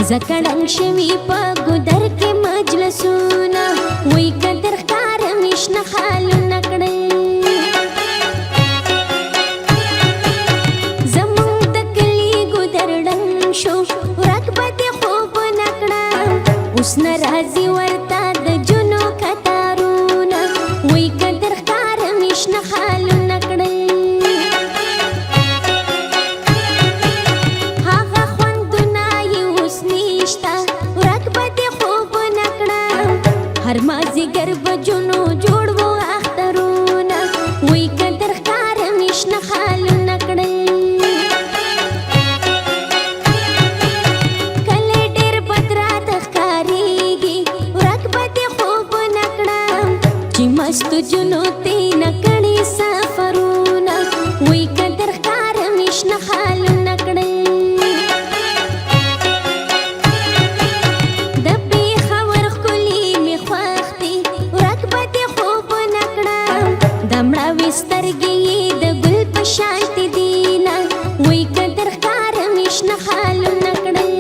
زکړنګ شوي په ګودر کې مجلسونه وای کدر ښکار مشنه خالونه کړل زمونږ د کلي ګودر ډنګ شو ورک به دې خوب نکړه اوس نه راځي ورته د جنو کتارونه وای کدر ښکار مشنه خالونه کړل هر مازیګر بجونو جوړ وو اخترونه وای کدر ښکار مشنه خالونه کړل کله ډېر بدرات ښکارېږي ورک به دې خوب نه کړم چې مستو جونو تې نه کړي سفرونه وای کدر ښکار مشنه خالونه کړل سترګې د ګل په شانتې دینه وای کدر ښکار مشنه خالونه کړل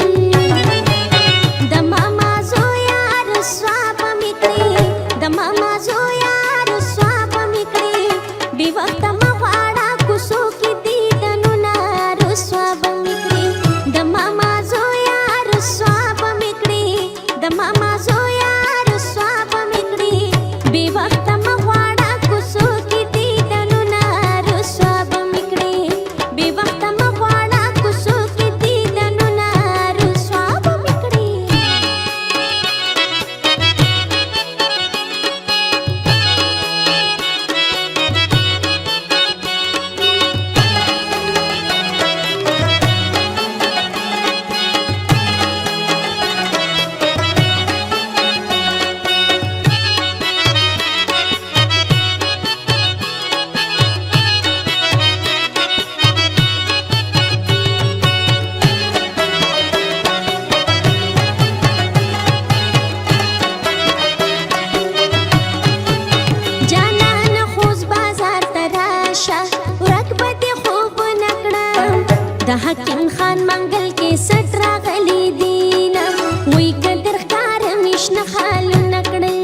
د ماما زویا رسوا به مې کړې د ماما زویا رسوا به مې کړې بې وخته مه غواړه کوڅو کې دیدنونه رسوا به مې کړې د ماما زویا رسوا به مې کړې د ماما زویا رسوا به مې کړې بې وخته مه غواړه کوڅو کې د حکیم خان منګل کې سټ راغلی دینه وای کدر ښکار مشنه خالونه کړل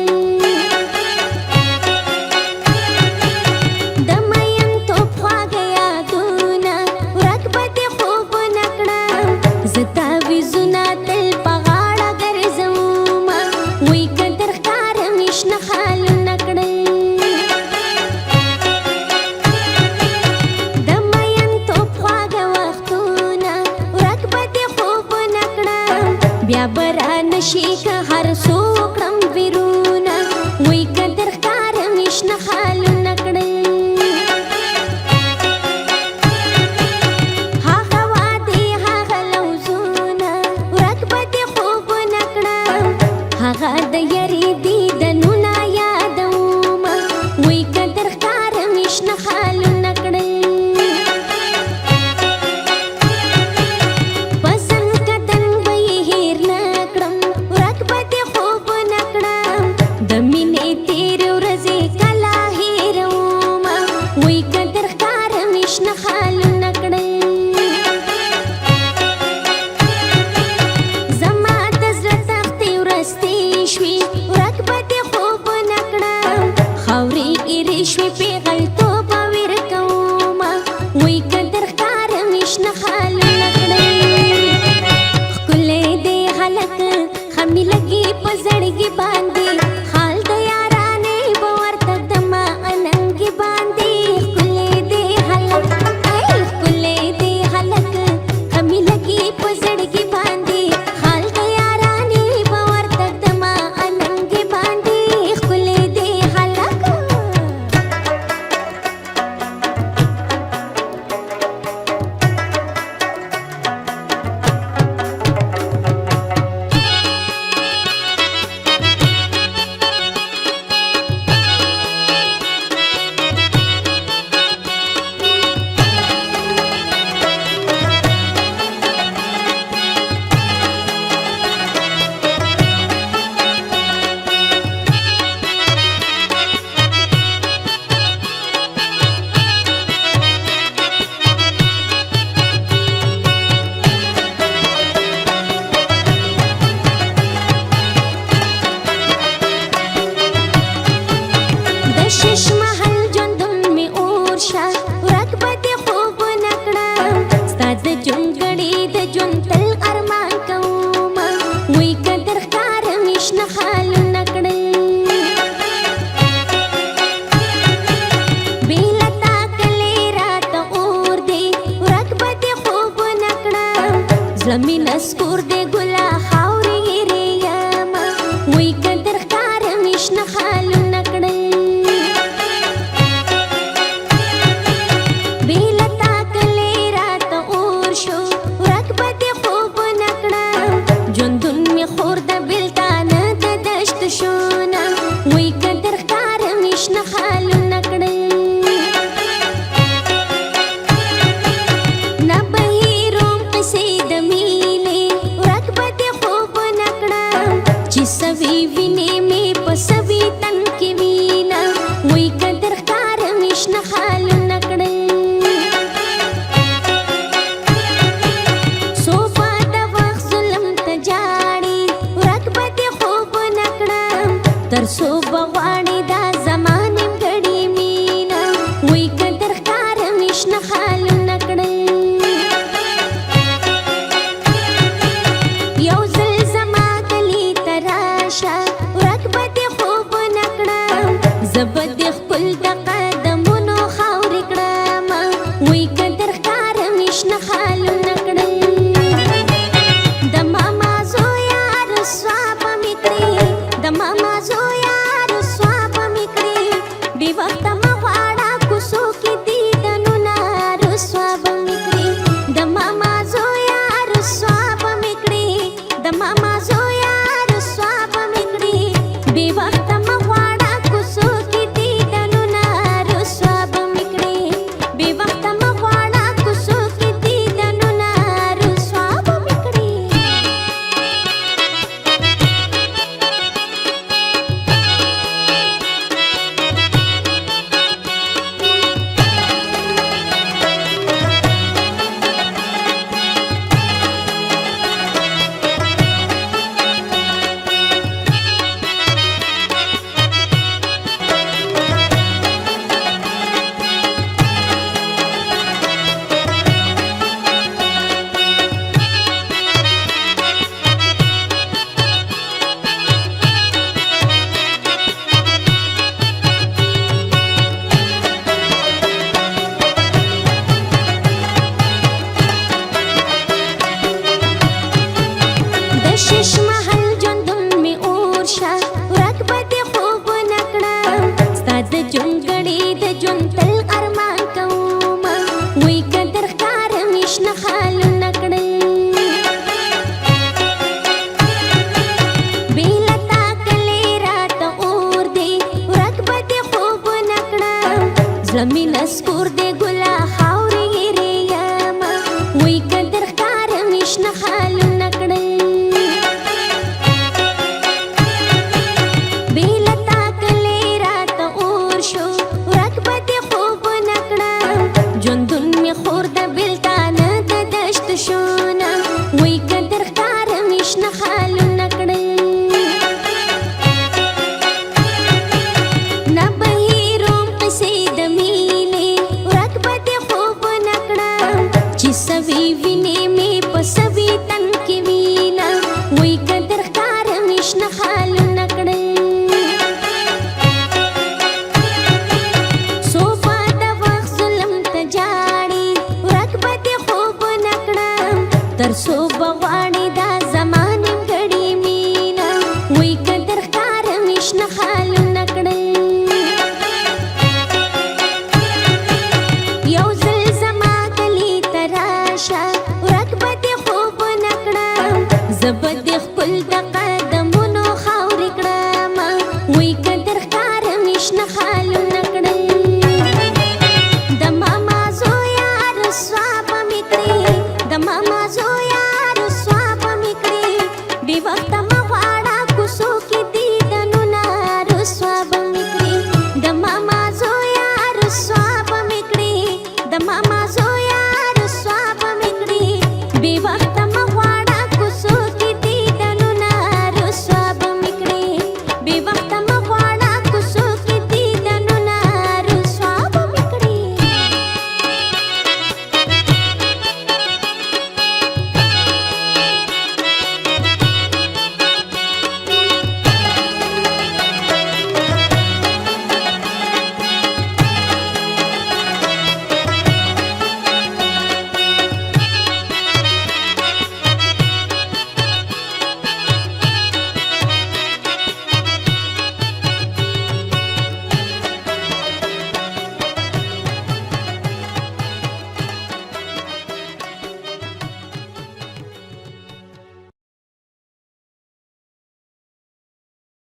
د مین توپ خواږه یادونه ورک به دې خوب نه کړم زه تعویضونه تل په غاړه ګرځومه وای کدر ښکار مشنه خالونه کړل بیا برا نشي که هر څو کړم ویرونه وای کدر ښکار مشنه خالونه کړل هغه وادي هغه لوزونه ورک به دې خوب نه کړم هغه د یاري دیدنونه یادومه وای کدر ښکار مشنه خالونه کړل شوي پیغلتوب ورکومه وای کدر ښکار مشنه خالونه کړل ښکلی دی هلک ښه مې لګي په زړګي باندې حال د یارانې به ورته دمه اننګې باندې ښکلی دی هلک ښکلی دی هلک ښه مې لګي په زړګي باندې حال د یارانې به ورته دمه اننګې باندې ښکلی دی هلک ګلا خاورې یې یما وای کدر ښکار مشنه خالونه کړل بیله تاکلې راته اور شو ورک به دې خوب نکړه ژوندون مې خور د بېلتانه د دشت شونه وای کدر ښکار مشنه خالونه کړل سوي ویني می په سوي تن کې وینا وای کدر ښکار مشنه خالونه کړل صوفه د وخت ظلم ته جاړي ورک به دې خوب نکړه تر څو به غواړي دا زمانې ګړې مینا وای کدر ښکار مشنه خالونه کړل یو ځل زما کلی ته راشه ورک به دې خوب نکړه زه به دې خپل د قدمونو خاورې کړم وای کدر ښکار مشنه خالونه کړل د ماما زویا رسوا به مې کړې د ماما زویا رسوا به مې کړې بې وخته مه غواړه کوڅو کې دیدنونه رسوا به مې کړې د ماما زویا رسوا به مې کړې د ماما زویا رسوا به مې کړې بې وخته مه غواړه کوڅو کې دیدنونه رسوا به مې کړې بې وخته مه غواړه کوڅو کې دیدنونه رسوا به مې کړې شش محل ژوندون مې اور شه ورک به دې خوب نکړه ستا د ژوند ګړې د ژوند تل ارمان کوم وای کدر ښکار مشنه خالونه کړل بیله تاکلې راته اور دی ورک به دې خوب نکړه زړه مې نسکور دی ګلا خاورې یې یما وای کدر ښکار مشنه خالونه کړل بیله تاکلې راته اور شو ورک به دې خوب نکړه ژوندون مې خور د بېلتانه د دشت شونه وای کدر ښکار مشنه خالونه کړل نه بهیروم قصې د مینې ورک به دې خوب نکړه چې سوي ویني مې په سوي تن کې وینا وای کدر ښکار مشنه خالونه کړل صوفه د وخت ظلم ته جاړي ورک به دې خوب نکړه تر څو به غواړي دا زمانې ګړې مینا وای کدر ښکار مشنه خالونه کړل یو ځل زما کلی ته راشه ورک به دې خوب نکړه زه به دې خپل د قدمونو خاورې کړم وای کدر ښکار مشنه خالونه کړل د ماما زویا رسوا به مې کړې د ماما زویا رسوا به مې کړې بې وخته